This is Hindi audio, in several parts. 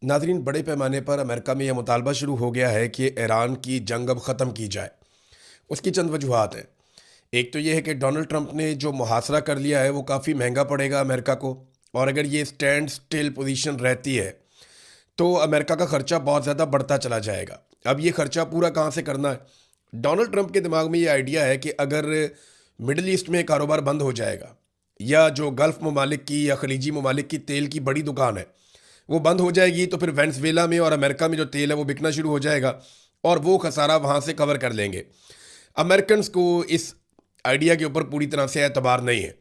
नाज़रीन, बड़े पैमाने पर अमेरिका में यह मुतालबा शुरू हो गया है कि ईरान की जंग अब ख़त्म की जाए। उसकी चंद वजूहात हैं। एक तो ये है कि डोनाल्ड ट्रंप ने जो मुहासरा कर लिया है वो काफ़ी महंगा पड़ेगा अमेरिका को, और अगर ये स्टैंड स्टिल पोजीशन रहती है तो अमेरिका का खर्चा बहुत ज़्यादा बढ़ता चला जाएगा। अब ये खर्चा पूरा कहाँ से करना है? डोनाल्ड ट्रंप के दिमाग में ये आइडिया है कि अगर मिडल ईस्ट में कारोबार बंद हो जाएगा, या जो गल्फ़ ममालिक की या खलीजी ममालिक की तेल की बड़ी दुकान है वो बंद हो जाएगी, तो फिर वेनेज़ुएला में और अमेरिका में जो तेल है वो बिकना शुरू हो जाएगा और वो खसारा वहाँ से कवर कर लेंगे। अमेरिकन्स को इस आइडिया के ऊपर पूरी तरह से एतबार नहीं है।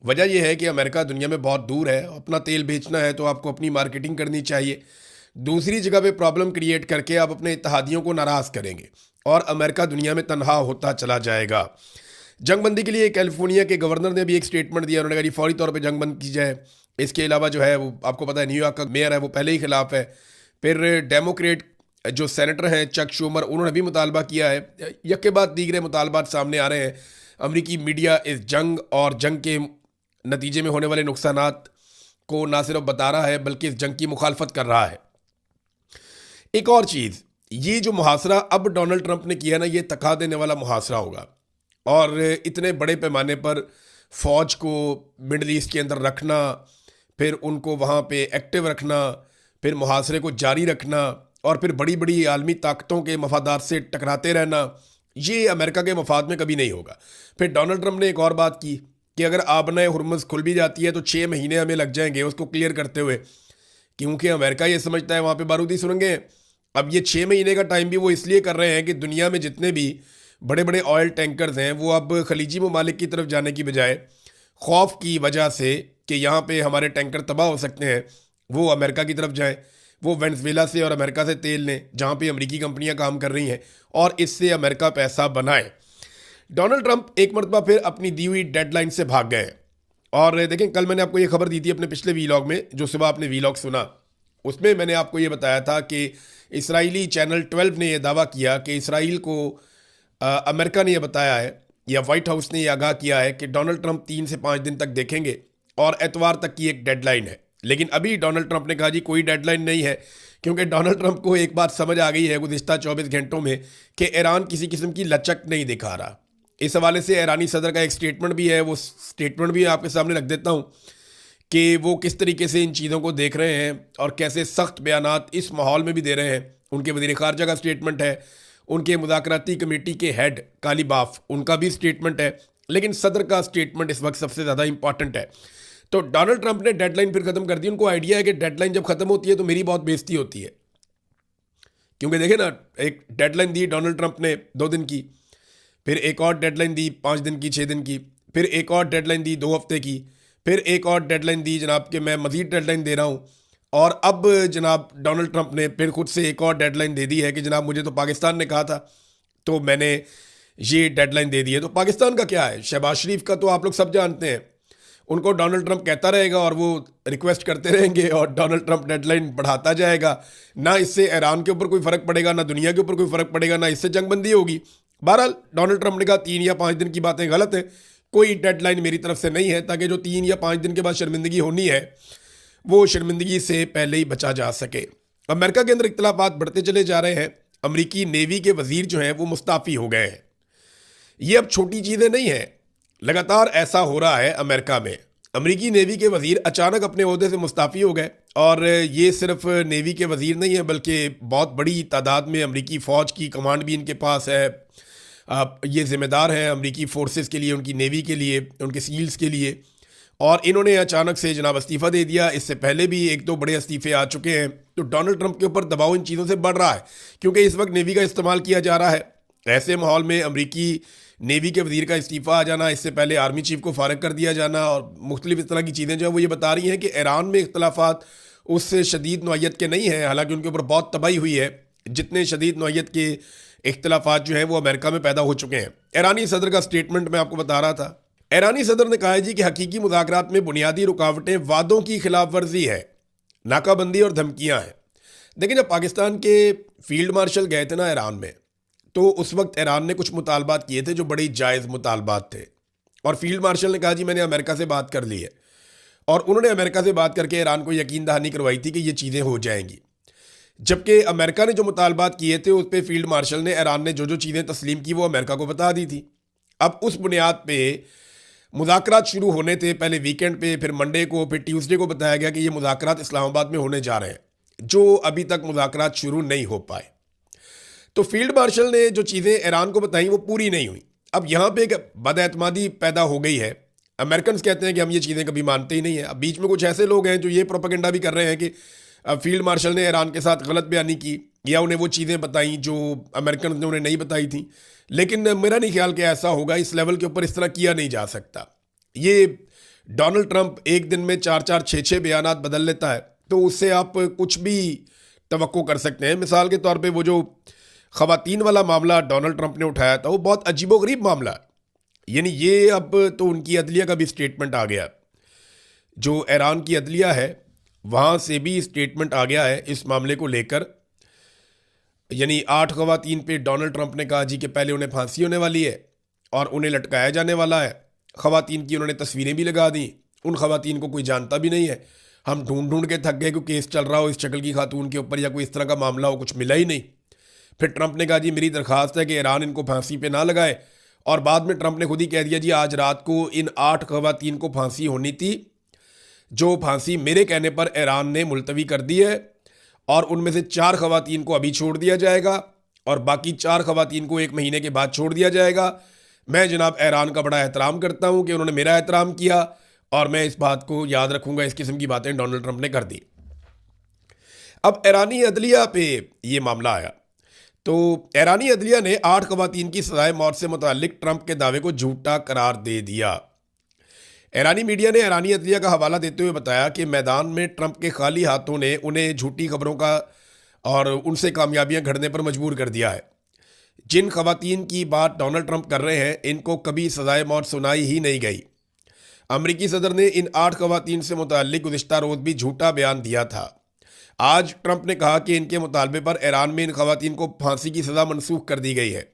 वजह यह है कि अमेरिका दुनिया में बहुत दूर है, अपना तेल बेचना है तो आपको अपनी मार्केटिंग करनी चाहिए। दूसरी जगह पे प्रॉब्लम क्रिएट करके आप अपने इत्तेहादियों को नाराज़ करेंगे और अमेरिका दुनिया में तनहा होता चला जाएगा। जंगबंदी के लिए कैलिफोर्निया के गवर्नर ने भी एक स्टेटमेंट दिया। उन्होंने कहा जी फौरी तौर पे जंग बंद की जाए। इसके अलावा जो है वो आपको पता है न्यूयॉर्क का मेयर है वो पहले ही खिलाफ है। फिर डेमोक्रेट जो सेनेटर हैं चक शूमर, उन्होंने भी मुतालबा किया है। यक के बाद दीगरे मुतालबात सामने आ रहे हैं। अमरीकी मीडिया इस जंग और जंग के नतीजे में होने वाले नुकसानात को ना सिर्फ बता रहा है बल्कि इस जंग की मुखालफत कर रहा है। एक और चीज़, ये जो मुहासरा अब डोनाल्ड ट्रंप ने किया ना, ये तका देने वाला मुहासरा होगा। और इतने बड़े पैमाने पर फ़ौज को मिडल ईस्ट के अंदर रखना, फिर उनको वहाँ पे एक्टिव रखना, फिर मुहासरे को जारी रखना और फिर बड़ी बड़ी आलमी ताकतों के मफादात से टकराते रहना, ये अमेरिका के मफाद में कभी नहीं होगा। फिर डोनाल्ड ट्रंप ने एक और बात की कि अगर आबना हुर्मुज़ खुल भी जाती है तो 6 महीने हमें लग जाएंगे उसको क्लियर करते हुए, क्योंकि अमेरिका ये समझता है वहाँ पे बारूदी सुरंगें हैं। अब ये 6 महीने का टाइम भी वो इसलिए कर रहे हैं कि दुनिया में जितने भी बड़े बड़े ऑयल टैंकर्स हैं वो अब खलीजी ममालिक की तरफ जाने की बजाय खौफ की वजह से कि यहाँ पे हमारे टैंकर तबाह हो सकते हैं, वो अमेरिका की तरफ जाएं। वो वेनेज़ुएला से और अमेरिका से तेल लें जहाँ पे अमेरिकी कंपनियाँ काम कर रही हैं और इससे अमेरिका पैसा बनाए। डोनाल्ड ट्रंप एक मरतबा फिर अपनी दी हुई डेडलाइन से भाग गए हैं। और देखें, कल मैंने आपको ये खबर दी थी अपने पिछले वीलॉग में, जो सुबह आपने वीलॉग सुना उसमें मैंने आपको ये बताया था कि इसराइली चैनल 12 ने यह दावा किया कि इसराइल को अमेरिका ने यह बताया है या वाइट हाउस ने यह आगाह किया है कि डोनाल्ड ट्रंप 3 से 5 दिन तक देखेंगे और एतवार तक की एक डेडलाइन है। लेकिन अभी डोनाल्ड ट्रंप ने कहा जी कोई डेडलाइन नहीं है, क्योंकि डोनाल्ड ट्रंप को एक बात समझ आ गई है गुज़िश्ता 24 घंटों में कि ईरान किसी किस्म की लचक नहीं दिखा रहा। इस हवाले से ईरानी सदर का एक स्टेटमेंट भी है, वो स्टेटमेंट भी आपके सामने रख देता हूँ कि वो किस तरीके से इन चीज़ों को देख रहे हैं और कैसे सख्त बयानात इस माहौल में भी दे रहे हैं। उनके वज़ीर ख़ारजा का स्टेटमेंट है, उनके मुज़ाकराती कमेटी के हेड कालीबाफ, उनका भी स्टेटमेंट है, लेकिन सदर का स्टेटमेंट इस वक्त सबसे ज़्यादा इंपॉर्टेंट है। तो डोनाल्ड ट्रंप ने डेडलाइन फिर ख़त्म कर दी। उनको आइडिया है कि डेडलाइन जब ख़त्म होती है तो मेरी बहुत बेइज्जती होती है, क्योंकि देखें ना, एक डेडलाइन दी डोनाल्ड ट्रंप ने 2 दिन की, फिर एक और डेडलाइन दी 5 दिन की, 6 दिन की, फिर एक और डेडलाइन दी 2 हफ्ते की, फिर एक और डेडलाइन दी जनाब कि मैं मज़ीद डेडलाइन दे रहा हूँ। और अब जनाब डोनाल्ड ट्रंप ने फिर खुद से एक और डेडलाइन दे दी है कि जनाब मुझे तो पाकिस्तान ने कहा था तो मैंने ये डेडलाइन दे दी है। तो पाकिस्तान का क्या है? शहबाज शरीफ का तो आप लोग सब जानते हैं, उनको डोनाल्ड ट्रंप कहता रहेगा और वो रिक्वेस्ट करते रहेंगे और डोनाल्ड ट्रंप डेडलाइन बढ़ाता जाएगा। ना इससे ईरान के ऊपर कोई फ़र्क पड़ेगा, ना दुनिया के ऊपर कोई फ़र्क पड़ेगा, ना इससे जंगबंदी होगी। बहरहाल डोनाल्ड ट्रंप ने कहा 3 या 5 दिन की बातें गलत हैं, कोई डेडलाइन मेरी तरफ से नहीं है, ताकि जो 3 या 5 दिन के बाद शर्मिंदगी होनी है वो शर्मिंदगी से पहले ही बचा जा सके। अमेरिका के अंदर इख्तलाफात बढ़ते चले जा रहे हैं। अमरीकी नेवी के वजीर जो हैं वो मुस्ताफ़ी हो गए हैं। ये अब छोटी चीज़ें नहीं हैं, लगातार ऐसा हो रहा है अमेरिका में। अमरीकी नेवी के वजीर अचानक अपने ओहदे से मुस्ताफ़ी हो गए, और ये सिर्फ नेवी के वजीर नहीं है बल्कि बहुत बड़ी तादाद में अमरीकी फ़ौज की कमांड भी इनके पास है। ये ज़िम्मेदार हैं अमरीकी फ़ोर्सेस के लिए, उनकी नेवी के लिए, उनके सील्स के लिए। और इन्होंने अचानक से जनाब इस्तीफ़ा दे दिया। इससे पहले भी 1-2 बड़े इस्तीफ़े आ चुके हैं। तो डोनाल्ड ट्रंप के ऊपर दबाव इन चीज़ों से बढ़ रहा है, क्योंकि इस वक्त नेवी का इस्तेमाल किया जा रहा है। ऐसे माहौल में अमरीकी नेवी के वजीर का इस्तीफ़ा आ जाना, इससे पहले आर्मी चीफ को फारग कर दिया जाना और मुख्तलिफ इस तरह की चीज़ें जो है वो ये बता रही हैं कि ईरान में इख्तलाफात उससे शदीद नौयत के नहीं हैं। हालांकि उनके ऊपर बहुत तबाही हुई है, जितने शदीद नौयत के इख्तलाफात जो हैं वो अमेरिका में पैदा हो चुके हैं। ईरानी सदर का स्टेटमेंट मैं आपको बता रहा था। ईरानी सदर ने कहा है जी कि हकीकी मुज़ाकरात में बुनियादी रुकावटें वादों की खिलाफ वर्जी है, नाकाबंदी और धमकियाँ हैं। देखिए, जब पाकिस्तान के फील्ड मार्शल गए थे ना ईरान में, तो उस वक्त ईरान ने कुछ मुतालबात किए थे जो बड़ी जायज़ मुतालबात थे, और फील्ड मार्शल ने कहा जी मैंने अमेरिका से बात कर ली है, और उन्होंने अमेरिका से बात करके ईरान को यकीन दहानी करवाई थी कि ये चीज़ें हो जाएंगी। जबकि अमेरिका ने जो मुतालबात किए थे उस पर फील्ड मार्शल ने ईरान ने जो जो चीज़ें तस्लीम की वो अमेरिका को बता दी थी। अब उस बुनियाद पे मुज़ाकरात शुरू होने थे, पहले वीकेंड पे, फिर मंडे को, फिर ट्यूसडे को बताया गया कि ये मुज़ाकरात इस्लामाबाद में होने जा रहे हैं, जो अभी तक मुज़ाकरात शुरू नहीं हो पाए। तो फील्ड मार्शल ने जो चीज़ें ईरान को बताई वो पूरी नहीं हुई। अब यहाँ पे एक बदएतमादी पैदा हो गई है। अमेरिकन कहते हैं कि हम ये चीज़ें कभी मानते ही नहीं हैं। अब बीच में कुछ ऐसे लोग हैं जो ये प्रोपेगेंडा भी कर रहे हैं कि फील्ड मार्शल ने ईरान के साथ गलत बयानी की या उन्हें वो चीज़ें बताई जो अमेरिकन ने उन्हें नहीं बताई थी। लेकिन मेरा नहीं ख्याल कि ऐसा होगा। इस लेवल के ऊपर इस तरह किया नहीं जा सकता। ये डोनाल्ड ट्रंप एक दिन में 4-4, 6-6 बयानात बदल लेता है, तो उससे आप कुछ भी तवक्को कर सकते हैं। मिसाल के तौर पे वो जो ख़वातीन वाला मामला डोनाल्ड ट्रंप ने उठाया था वो बहुत अजीबोगरीब मामला है। यानी ये अब तो उनकी अदलिया का भी स्टेटमेंट आ गया, जो ईरान की अदलिया है वहाँ से भी स्टेटमेंट आ गया है इस मामले को लेकर। यानी 8 ख़वातीन पे डोनाल्ड ट्रंप ने कहा जी कि पहले उन्हें फांसी होने वाली है और उन्हें लटकाया जाने वाला है। ख़वातीन की उन्होंने तस्वीरें भी लगा दी। उन ख़वातीन को कोई जानता भी नहीं है। हम ढूंढ ढूंढ के थक गए कि केस चल रहा हो इस शक्ल की खातून के ऊपर या कोई इस तरह का मामला हो, कुछ मिला ही नहीं। फिर ट्रंप ने कहा जी मेरी दरख्वास्त है कि ईरान इनको फांसी पे ना लगाए, और बाद में ट्रंप ने खुद ही कह दिया जी आज रात को इन 8 ख़वातीन को फांसी होनी थी, जो फांसी मेरे कहने पर ईरान ने मुलतवी कर दी है, और उनमें से 4 ख़वातीन को अभी छोड़ दिया जाएगा और बाकी 4 ख़वातीन को 1 महीने के बाद छोड़ दिया जाएगा। मैं जनाब ईरान का बड़ा एहतराम करता हूँ कि उन्होंने मेरा एहतराम किया और मैं इस बात को याद रखूँगा। इस किस्म की बातें डोनाल्ड ट्रंप ने कर दी। अब ईरानी अदलिया पे ये मामला आया, तो ईरानी अदलिया ने 8 ख़वातीन की सज़ाए मौत से मुताल्लिक ट्रंप के दावे को झूठा करार दे दिया। ईरानी मीडिया ने ईरानी अदलिया का हवाला देते हुए बताया कि मैदान में ट्रंप के खाली हाथों ने उन्हें झूठी खबरों का और उनसे कामयाबियां घड़ने पर मजबूर कर दिया है। जिन ख़वातीन की बात डोनाल्ड ट्रंप कर रहे हैं इनको कभी सज़ाए मौत सुनाई ही नहीं गई। अमरीकी सदर ने इन 8 ख़वातीन से मुताल्लिक गुज़िश्ता रोज़ भी झूठा बयान दिया था। आज ट्रंप ने कहा कि इनके मुतालबे पर ईरान में इन ख़वातीन को फांसी की सज़ा मनसूख कर दी गई है।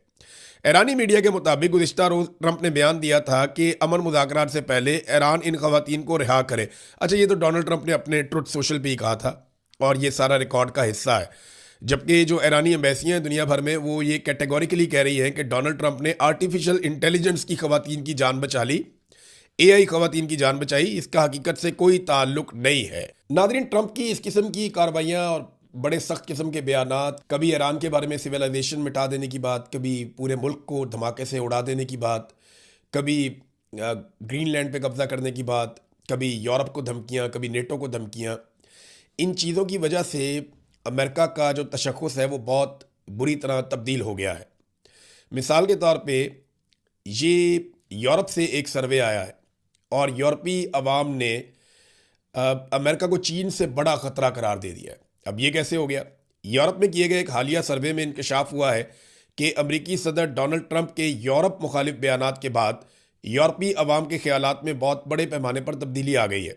ईरानी मीडिया के मुताबिक गुज़िश्ता रोज़ ट्रंप ने बयान दिया था कि अमन मुज़ाकरात से पहले ईरान इन ख़वातीन को रिहा करे। अच्छा, ये तो डोनाल्ड ट्रंप ने अपने ट्रुथ सोशल पे ही कहा था और ये सारा रिकॉर्ड का हिस्सा है। जबकि जो ईरानी एम्बेसियाँ हैं दुनिया भर में वो ये कैटेगोरिकली कह रही हैं कि डोनाल्ड ट्रंप ने आर्टिफिशियल इंटेलिजेंस की ख़वातीन की जान बचा ली, AI ख़वातीन की जान बचाई। इसका हकीकत से कोई ताल्लुक नहीं है। नाज़रीन, ट्रंप की इस किस्म की कार्रवाइयाँ और बड़े सख्त किस्म के बयानात, कभी ईरान के बारे में सिविलाइजेशन मिटा देने की बात, कभी पूरे मुल्क को धमाके से उड़ा देने की बात, कभी ग्रीनलैंड पे कब्ज़ा करने की बात, कभी यूरोप को धमकियाँ, कभी नेटो को धमकियाँ, इन चीज़ों की वजह से अमेरिका का जो तशख़्ख़ुस है वो बहुत बुरी तरह तब्दील हो गया है। मिसाल के तौर पे ये यूरोप से एक सर्वे आया है और यूरोपीय अवाम ने अमेरिका को चीन से बड़ा ख़तरा करार दे दिया है। अब ये कैसे हो गया? यूरोप में किए गए एक हालिया सर्वे में इंकशाफ हुआ है कि अमरीकी सदर डोनाल्ड ट्रंप के यूरोप मुखालिफ बयानात के बाद यूरोपीय अवाम के ख्यालात में बहुत बड़े पैमाने पर तब्दीली आ गई है।